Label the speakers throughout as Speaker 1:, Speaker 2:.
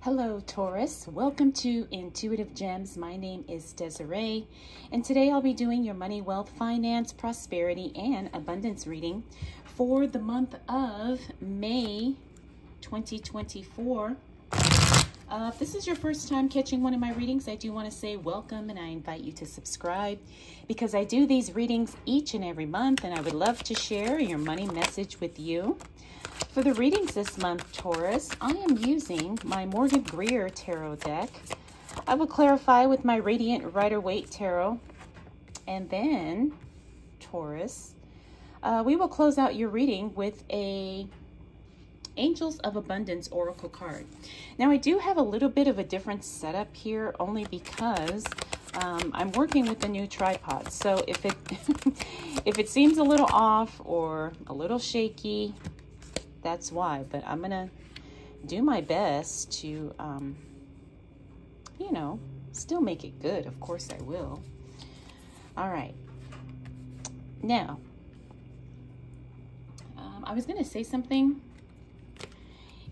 Speaker 1: Hello Taurus, welcome to Intuitive Gems. My name is Desiree, and today I'll be doing your money, wealth, finance, prosperity, and abundance reading for the month of May 2024. If this is your first time catching one of my readings, I do want to say welcome, and I invite you to subscribe because I do these readings each and every month, and I would love to share your money message with you. For the readings this month, Taurus, I am using my Morgan Greer Tarot deck. I will clarify with my Radiant Rider-Waite Tarot. And then, Taurus, we will close out your reading with a Angels of Abundance Oracle card. Now, I do have a little bit of a different setup here, only because I'm working with a new tripod. So if it, if it seems a little off or a little shaky, that's why. But I'm gonna do my best to you know, still make it good. Of course I will. All right, now I was gonna say something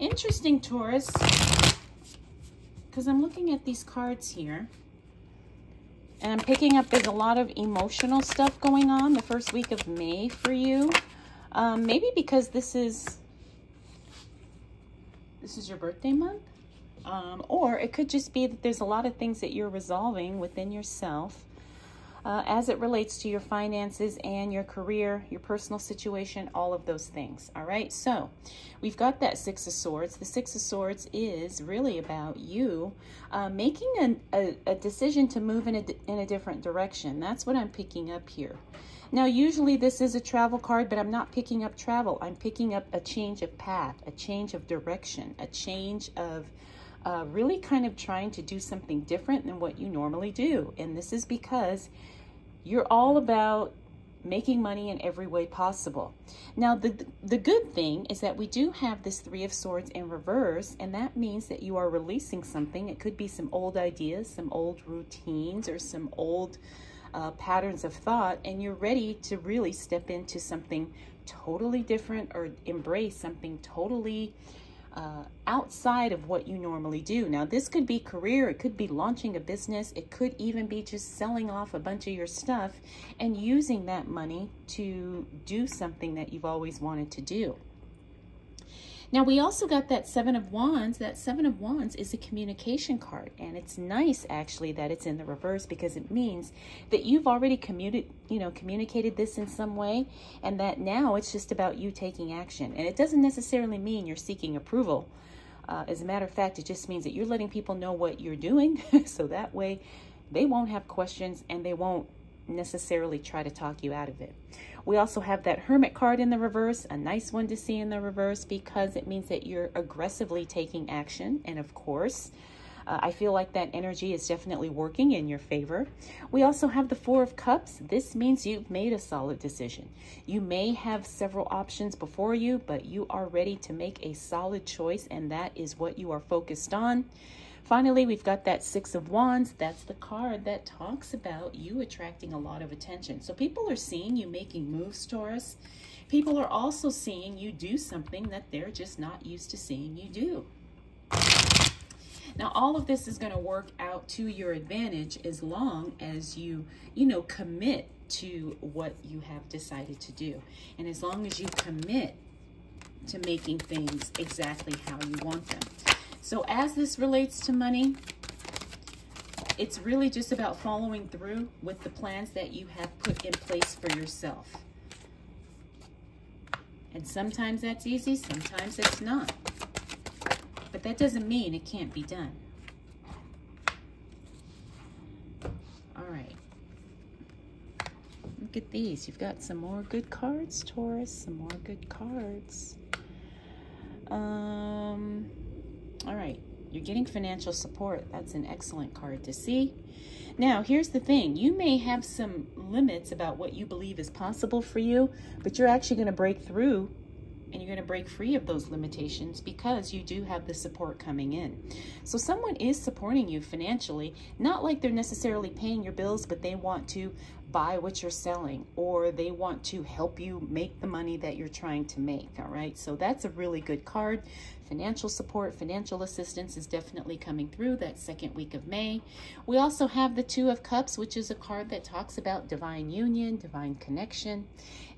Speaker 1: interesting, Taurus, because I'm looking at these cards here and I'm picking up there's a lot of emotional stuff going on the first week of May for you. Maybe because this is your birthday month, or it could just be that there's a lot of things that you're resolving within yourself as it relates to your finances and your career, your personal situation, all of those things. All right, so we've got that Six of Swords. The Six of Swords is really about you making a decision to move in a different direction. That's what I'm picking up here. Now, usually this is a travel card, but I'm not picking up travel. I'm picking up a change of path, a change of direction, a change of really kind of trying to do something different than what you normally do. And this is because you're all about making money in every way possible. Now, the good thing is that we do have this Three of Swords in reverse, and that means that you are releasing something. It could be some old ideas, some old routines, or some old patterns of thought, and you're ready to really step into something totally different or embrace something totally outside of what you normally do. Now, this could be career, it could be launching a business, it could even be just selling off a bunch of your stuff and using that money to do something that you've always wanted to do. Now, we also got that Seven of Wands. That Seven of Wands is a communication card, and it's nice actually that it's in the reverse because it means that you've already communicated this in some way, and that now it's just about you taking action. And it doesn't necessarily mean you're seeking approval. As a matter of fact, it just means that you're letting people know what you're doing so that way they won't have questions and they won't necessarily try to talk you out of it. We also have that Hermit card in the reverse, a nice one to see in the reverse because it means that you're aggressively taking action. And of course, I feel like that energy is definitely working in your favor. We also have the Four of Cups. This means you've made a solid decision. You may have several options before you, but you are ready to make a solid choice, and that is what you are focused on. Finally, we've got that Six of Wands. That's the card that talks about you attracting a lot of attention. So people are seeing you making moves, Taurus. People are also seeing you do something that they're just not used to seeing you do. Now, all of this is going to work out to your advantage as long as you commit to what you have decided to do. And as long as you commit to making things exactly how you want them. So as this relates to money, it's really just about following through with the plans that you have put in place for yourself. And sometimes that's easy, sometimes it's not. But that doesn't mean it can't be done. All right. Look at these. You've got some more good cards, Taurus. Some more good cards. All right, you're getting financial support. That's an excellent card to see. Now, here's the thing. You may have some limits about what you believe is possible for you, but you're actually going to break through and you're going to break free of those limitations because you do have the support coming in. So someone is supporting you financially, not like they're necessarily paying your bills, but they want to buy what you're selling, or they want to help you make the money that you're trying to make. All right, so that's a really good card. Financial support, financial assistance is definitely coming through that second week of May. We also have the Two of Cups, which is a card that talks about divine union, divine connection.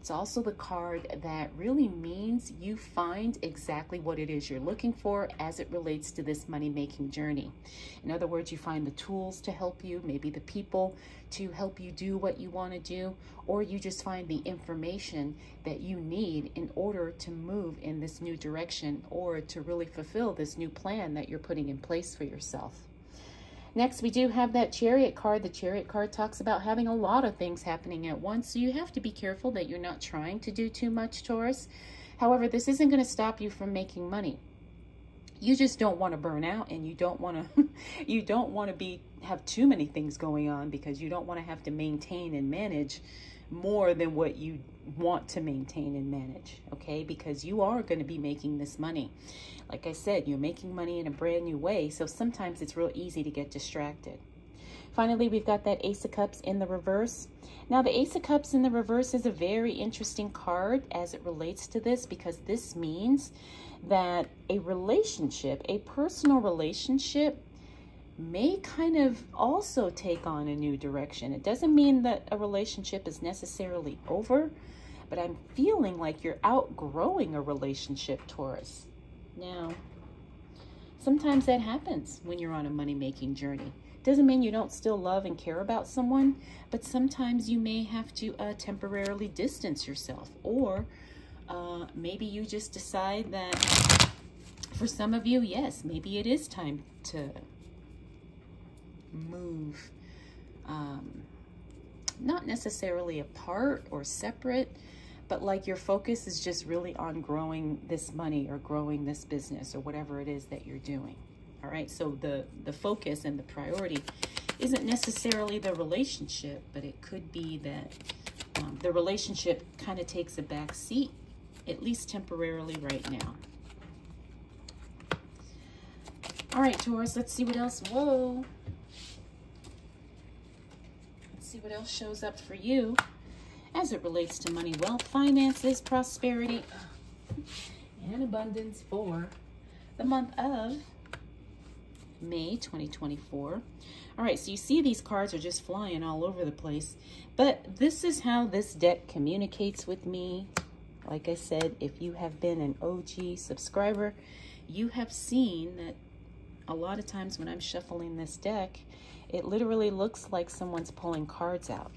Speaker 1: It's also the card that really means you find exactly what it is you're looking for as it relates to this money-making journey. In other words, you find the tools to help you, maybe the people to help you do what you want to do, or you just find the information that you need in order to move in this new direction or to really fulfill this new plan that you're putting in place for yourself. Next, we do have that Chariot card. The Chariot card talks about having a lot of things happening at once, so you have to be careful that you're not trying to do too much, Taurus. However, this isn't going to stop you from making money. You just don't want to burn out, and you don't want to have too many things going on, because you don't want to have to maintain and manage more than what you want to maintain and manage, okay? Because you are going to be making this money. Like I said, you're making money in a brand new way, so sometimes it's real easy to get distracted. Finally, we've got that Ace of Cups in the reverse. Now, the Ace of Cups in the reverse is a very interesting card as it relates to this, because this means that a relationship, a personal relationship, may kind of also take on a new direction. It doesn't mean that a relationship is necessarily over, but I'm feeling like you're outgrowing a relationship, Taurus. Now, sometimes that happens when you're on a money-making journey. Doesn't mean you don't still love and care about someone, but sometimes you may have to temporarily distance yourself, or maybe you just decide that for some of you, yes, maybe it is time to move, not necessarily apart or separate, but like your focus is just really on growing this money or growing this business or whatever it is that you're doing. All right, so the focus and the priority isn't necessarily the relationship, but it could be that the relationship kind of takes a back seat, at least temporarily right now. All right, Taurus, let's see what else. Whoa. Let's see what else shows up for you as it relates to money, wealth, finances, prosperity, and abundance for the month of May 2024. All right, so you see these cards are just flying all over the place, but this is how this deck communicates with me. Like I said, if you have been an OG subscriber, you have seen that a lot of times when I'm shuffling this deck, it literally looks like someone's pulling cards out.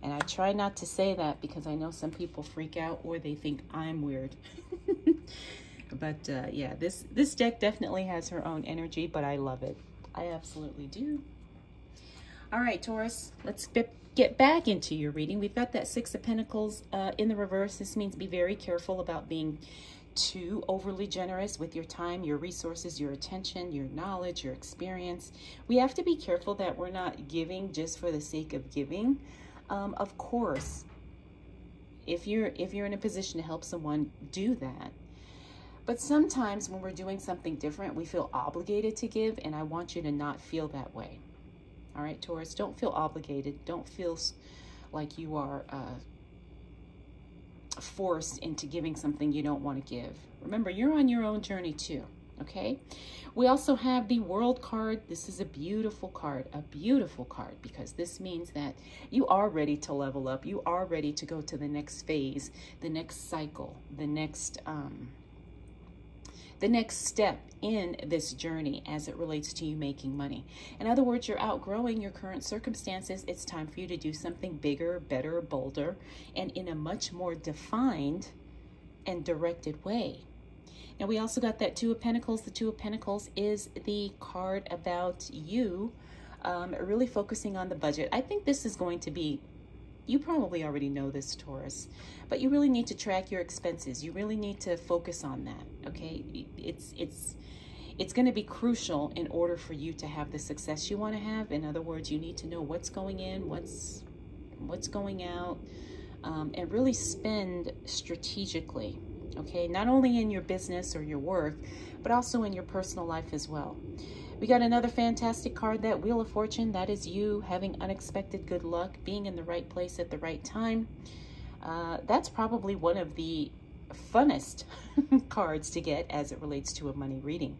Speaker 1: And I try not to say that because I know some people freak out or they think I'm weird. But yeah, this deck definitely has her own energy, but I love it. I absolutely do. All right, Taurus, let's get back into your reading. We've got that Six of Pentacles in the reverse. This means be very careful about being too overly generous with your time, your resources, your attention, your knowledge, your experience. We have to be careful that we're not giving just for the sake of giving. Of course, if you're in a position to help someone, do that. But sometimes when we're doing something different, we feel obligated to give, and I want you to not feel that way. All right, Taurus, don't feel obligated. Don't feel like you are forced into giving something you don't want to give. Remember, you're on your own journey too, okay? We also have the World card. This is a beautiful card, because this means that you are ready to level up. You are ready to go to the next phase, the next cycle, the next step in this journey as it relates to you making money. In other words, you're outgrowing your current circumstances. It's time for you to do something bigger, better, bolder, and in a much more defined and directed way. Now, we also got that Two of Pentacles. The Two of Pentacles is the card about you really focusing on the budget. I think this is going to be, you probably already know this, Taurus, but you really need to track your expenses. You really need to focus on that, okay? It's going to be crucial in order for you to have the success you want to have. In other words, you need to know what's going in, what's going out, and really spend strategically, okay? Not only in your business or your work, but also in your personal life as well. We got another fantastic card, that Wheel of Fortune. That is you having unexpected good luck, being in the right place at the right time. That's probably one of the funnest cards to get as it relates to a money reading.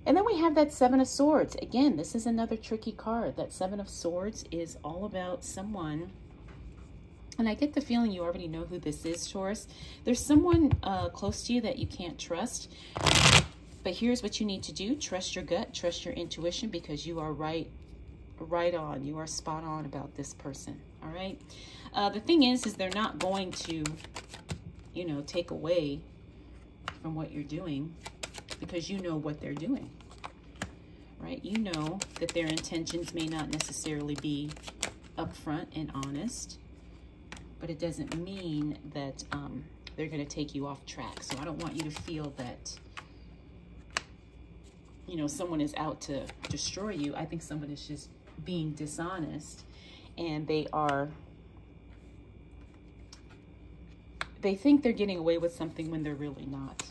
Speaker 1: And then we have that Seven of Swords. Again, this is another tricky card. That Seven of Swords is all about someone, and I get the feeling you already know who this is, Taurus. There's someone close to you that you can't trust. But here's what you need to do. Trust your gut, trust your intuition, because you are right on. You are spot on about this person, all right? The thing is they're not going to, you know, take away from what you're doing, because you know what they're doing, right? You know that their intentions may not necessarily be upfront and honest, but it doesn't mean that they're going to take you off track. So I don't want you to feel that, you know, someone is out to destroy you. I think someone is just being dishonest, and they think they're getting away with something when they're really not.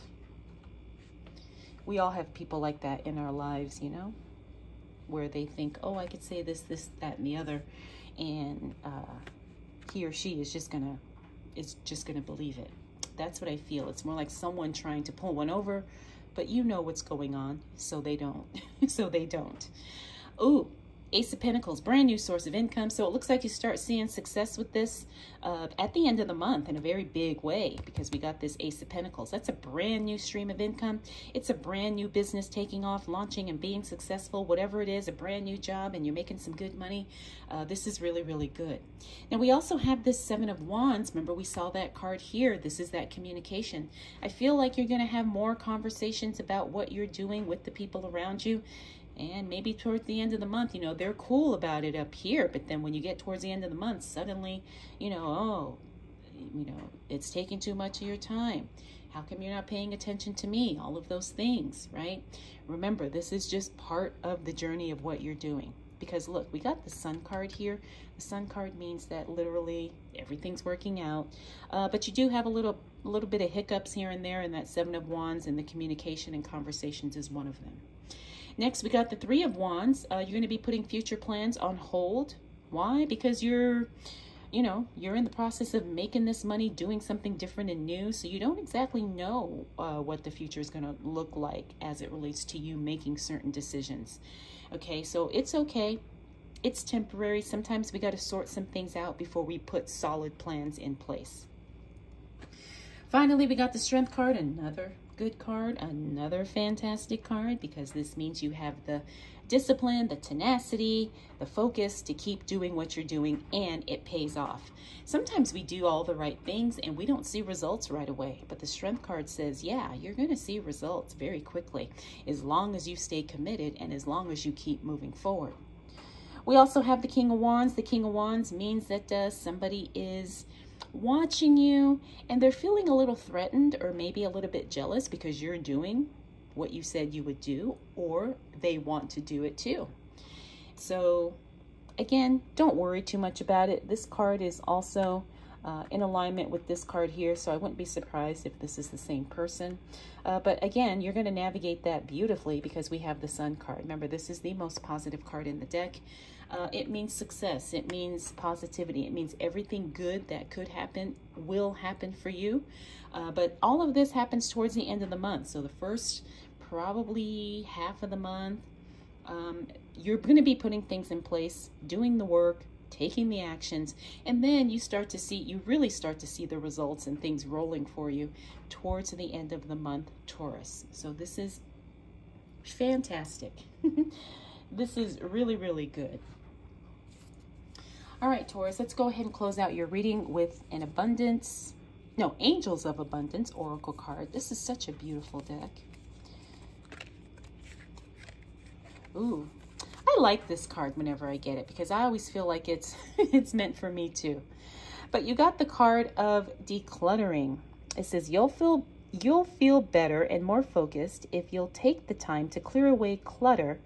Speaker 1: We all have people like that in our lives, you know, where they think, oh, I could say this, that, and the other, and he or she is just gonna believe it. That's what I feel. It's more like someone trying to pull one over, but you know what's going on, so they don't. So they don't. Ooh, Ace of Pentacles, brand new source of income. So it looks like you start seeing success with this at the end of the month in a very big way, because we got this Ace of Pentacles. That's a brand new stream of income. It's a brand new business taking off, launching and being successful, whatever it is, a brand new job, and you're making some good money. This is really, really good. Now we also have this Seven of Wands. Remember, we saw that card here. This is that communication. I feel like you're going to have more conversations about what you're doing with the people around you. And maybe towards the end of the month, you know, they're cool about it up here. But then when you get towards the end of the month, suddenly, you know, oh, you know, it's taking too much of your time. How come you're not paying attention to me? All of those things, right? Remember, this is just part of the journey of what you're doing. Because look, we got the Sun card here. The Sun card means that literally everything's working out. But you do have a little bit of hiccups here and there, and that Seven of Wands and the communication and conversations is one of them. Next, we got the Three of Wands. You're going to be putting future plans on hold. Why? Because you're in the process of making this money, doing something different and new. So you don't exactly know what the future is going to look like as it relates to you making certain decisions. Okay, so it's okay. It's temporary. Sometimes we got to sort some things out before we put solid plans in place. Finally, we got the Strength card, another good card, another fantastic card, because this means you have the discipline, the tenacity, the focus to keep doing what you're doing, and it pays off. Sometimes we do all the right things and we don't see results right away, but the Strength card says, yeah, you're going to see results very quickly as long as you stay committed and as long as you keep moving forward. We also have the King of Wands. The King of Wands means that somebody is watching you and they're feeling a little threatened or maybe a little bit jealous because you're doing what you said you would do, or they want to do it too. So again, don't worry too much about it. This card is also in alignment with this card here, so I wouldn't be surprised if this is the same person. But again, you're going to navigate that beautifully because we have the Sun card. Remember, this is the most positive card in the deck. It means success. It means positivity. It means everything good that could happen will happen for you. But all of this happens towards the end of the month. So the first probably half of the month, you're going to be putting things in place, doing the work, taking the actions, and then you really start to see the results and things rolling for you towards the end of the month, Taurus. So this is fantastic. This is really, really good. All right, Taurus, let's go ahead and close out your reading with an Angels of Abundance Oracle card. This is such a beautiful deck. Ooh, I like this card whenever I get it because I always feel like it's meant for me too. But you got the card of decluttering. It says you'll feel better and more focused if you'll take the time to clear away clutter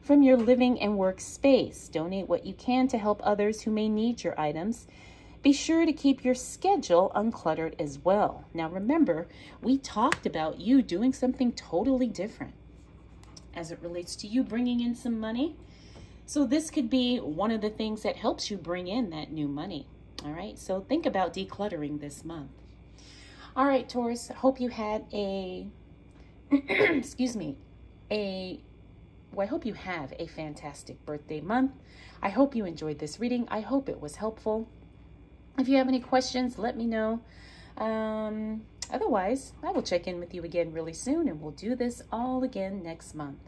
Speaker 1: from your living and work space. Donate what you can to help others who may need your items. Be sure to keep your schedule uncluttered as well. Now remember, we talked about you doing something totally different as it relates to you bringing in some money. So this could be one of the things that helps you bring in that new money. All right, so think about decluttering this month. All right, Taurus, hope you had a, excuse me, I hope you have a fantastic birthday month. I hope you enjoyed this reading. I hope it was helpful. If you have any questions, let me know. Otherwise, I will check in with you again really soon, and we'll do this all again next month.